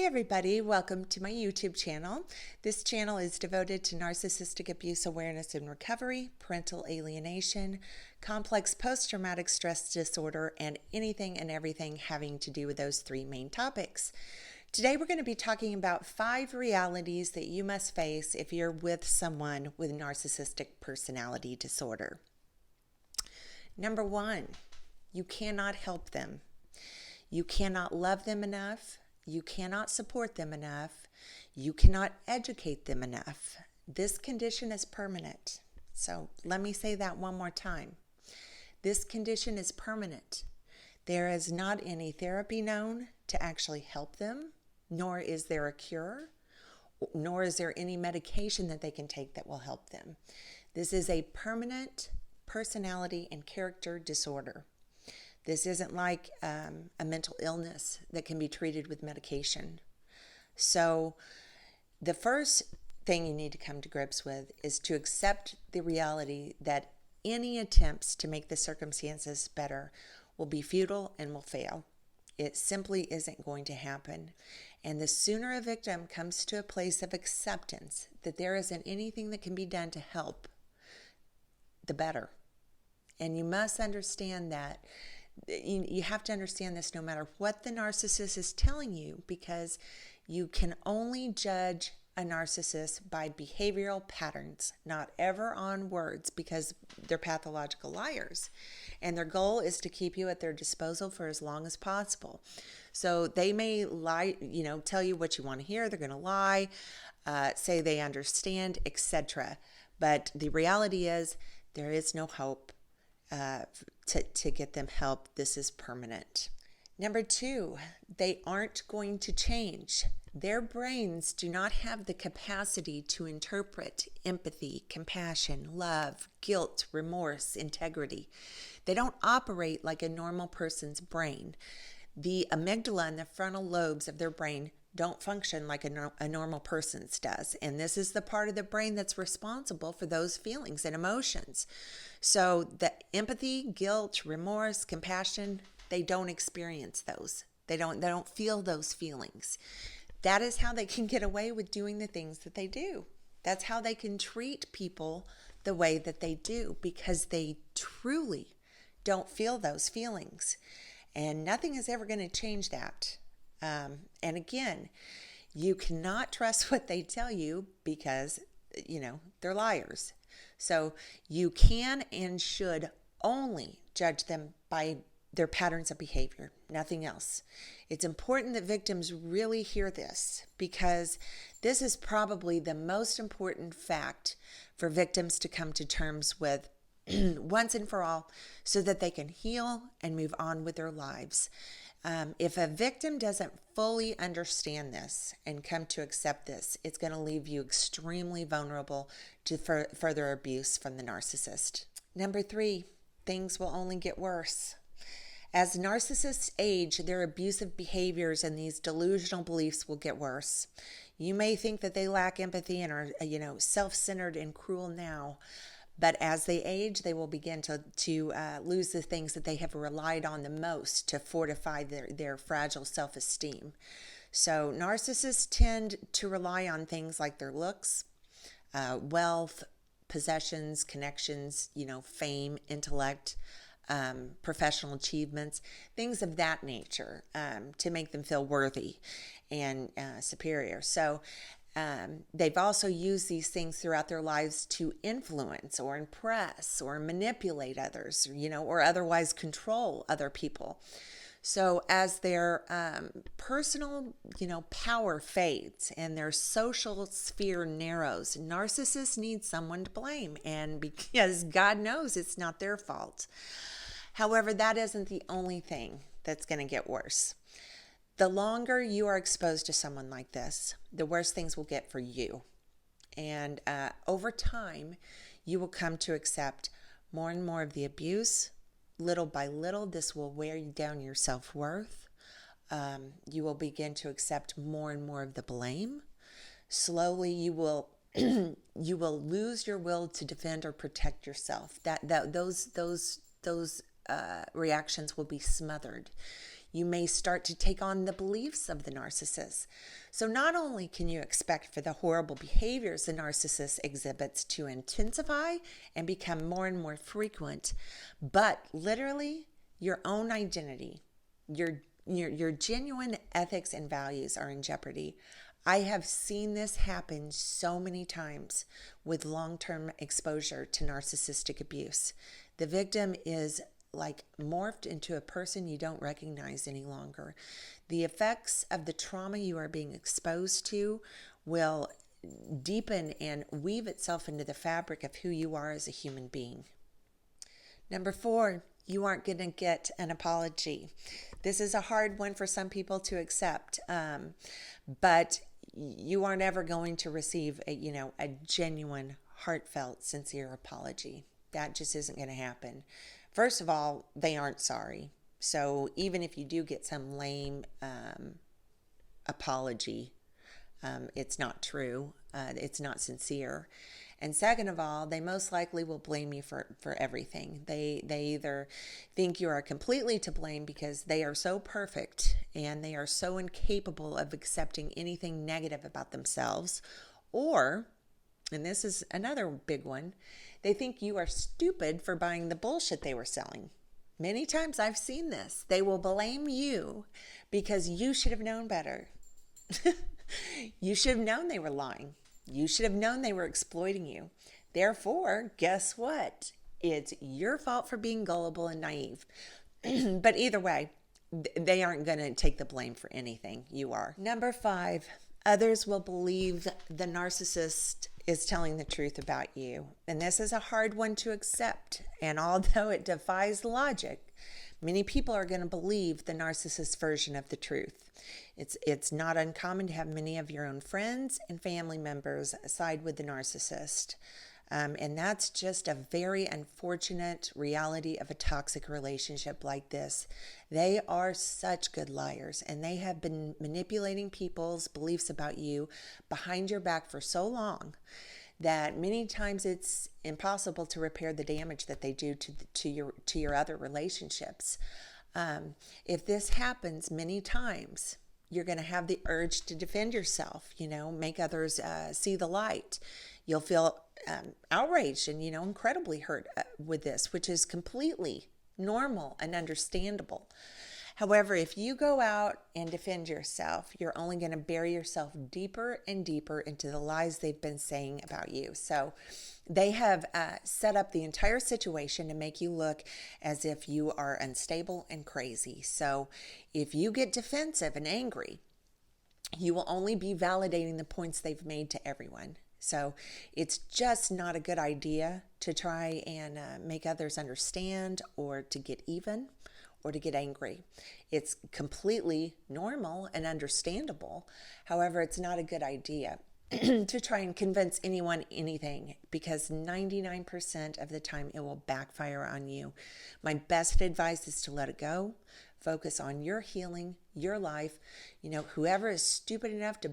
everybody, welcome to my YouTube channel. This channel is devoted to narcissistic abuse awareness and recovery, parental alienation, complex post-traumatic stress disorder, and anything and everything having to do with those three main topics. Today we're going to be talking about 5 realities that you must face if you're with someone with narcissistic personality disorder. Number 1, you cannot help them. You cannot love them enough. You cannot support them enough. You cannot educate them enough. This condition is permanent. So let me say that one more time. This condition is permanent. There is not any therapy known to actually help them, nor is there a cure, nor is there any medication that they can take that will help them. This is a permanent personality and character disorder. This isn't like a mental illness that can be treated with medication. So the first thing you need to come to grips with is to accept the reality that any attempts to make the circumstances better will be futile and will fail. It simply isn't going to happen. And the sooner a victim comes to a place of acceptance that there isn't anything that can be done to help, the better. And you must understand that. You have to understand this no matter what the narcissist is telling you, because you can only judge a narcissist by behavioral patterns, not ever on words, because they're pathological liars. And their goal is to keep you at their disposal for as long as possible. So they may lie, tell you what you want to hear. They're going to lie, say they understand, etc. But the reality is there is no hope. To get them help. This is permanent. Number 2, they aren't going to change. Their brains do not have the capacity to interpret empathy, compassion, love, guilt, remorse, integrity. They don't operate like a normal person's brain. The amygdala and the frontal lobes of their brain don't function like a normal person's does. And this is the part of the brain that's responsible for those feelings and emotions. So the empathy, guilt, remorse, compassion, they don't experience those. They don't feel those feelings. That is how they can get away with doing the things that they do. That's how they can treat people the way that they do, because they truly don't feel those feelings. And nothing is ever going to change that. And again, you cannot trust what they tell you because, they're liars. So you can and should only judge them by their patterns of behavior, nothing else. It's important that victims really hear this, because this is probably the most important fact for victims to come to terms with once and for all, so that they can heal and move on with their lives. If a victim doesn't fully understand this and come to accept this, it's going to leave you extremely vulnerable to further abuse from the narcissist. Number 3, things will only get worse. As narcissists age, their abusive behaviors and these delusional beliefs will get worse. You may think that they lack empathy and are, self-centered and cruel now. But as they age, they will begin to lose the things that they have relied on the most to fortify their fragile self-esteem. So narcissists tend to rely on things like their looks, wealth, possessions, connections, fame, intellect, professional achievements, things of that nature, to make them feel worthy and superior. So they've also used these things throughout their lives to influence or impress or manipulate others, or otherwise control other people. So as their personal, power fades and their social sphere narrows, narcissists need someone to blame, and because God knows it's not their fault. However, that isn't the only thing that's going to get worse. The longer you are exposed to someone like this, the worse things will get for you. And over time, you will come to accept more and more of the abuse. Little by little, this will wear down your self-worth. You will begin to accept more and more of the blame. Slowly, you will lose your will to defend or protect yourself. Those reactions will be smothered. You may start to take on the beliefs of the narcissist. So not only can you expect for the horrible behaviors the narcissist exhibits to intensify and become more and more frequent, but literally your own identity, your genuine ethics and values are in jeopardy. I have seen this happen so many times with long-term exposure to narcissistic abuse. The victim is like morphed into a person you don't recognize any longer. The effects of the trauma you are being exposed to will deepen and weave itself into the fabric of who you are as a human being. Number 4, you aren't going to get an apology. This is a hard one for some people to accept, but you aren't ever going to receive a genuine, heartfelt, sincere apology. That just isn't going to happen. First of all, they aren't sorry. So even if you do get some lame apology, it's not true. It's not sincere. And second of all, they most likely will blame you for everything. They either think you are completely to blame because they are so perfect and they are so incapable of accepting anything negative about themselves, or, and this is another big one, they think you are stupid for buying the bullshit they were selling. Many times I've seen this. They will blame you because you should have known better. You should have known they were lying. You should have known they were exploiting you. Therefore, guess what? It's your fault for being gullible and naive. But either way, they aren't going to take the blame for anything. You are. Number 5, others will believe the narcissist is telling the truth about you. And this is a hard one to accept. And although it defies logic, many people are going to believe the narcissist version of the truth. It's not uncommon to have many of your own friends and family members side with the narcissist. And that's just a very unfortunate reality of a toxic relationship like this. They are such good liars, and they have been manipulating people's beliefs about you behind your back for so long that many times it's impossible to repair the damage that they do to your other relationships. If this happens many times, you're going to have the urge to defend yourself, make others see the light. You'll feel outraged and, incredibly hurt with this, which is completely normal and understandable. However, if you go out and defend yourself, you're only going to bury yourself deeper and deeper into the lies they've been saying about you. So they have set up the entire situation to make you look as if you are unstable and crazy. So if you get defensive and angry, you will only be validating the points they've made to everyone. So it's just not a good idea to try and make others understand, or to get even, or to get angry. It's completely normal and understandable. However, it's not a good idea to try and convince anyone anything, because 99% of the time it will backfire on you. My best advice is to let it go. Focus on your healing, your life. Whoever is stupid enough to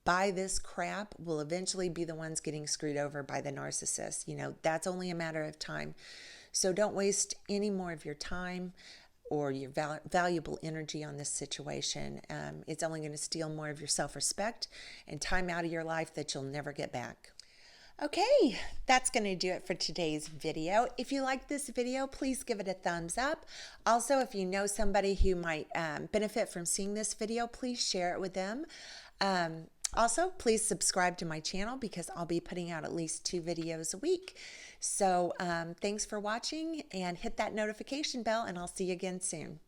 buy this crap will eventually be the ones getting screwed over by the narcissist. That's only a matter of time. So don't waste any more of your time or your valuable energy on this situation. It's only going to steal more of your self-respect and time out of your life that you'll never get back. Okay, that's going to do it for today's video. If you like this video, please give it a thumbs up. Also, if you know somebody who might benefit from seeing this video, please share it with them. Also, please subscribe to my channel, because I'll be putting out at least 2 videos a week. So thanks for watching, and hit that notification bell, and I'll see you again soon.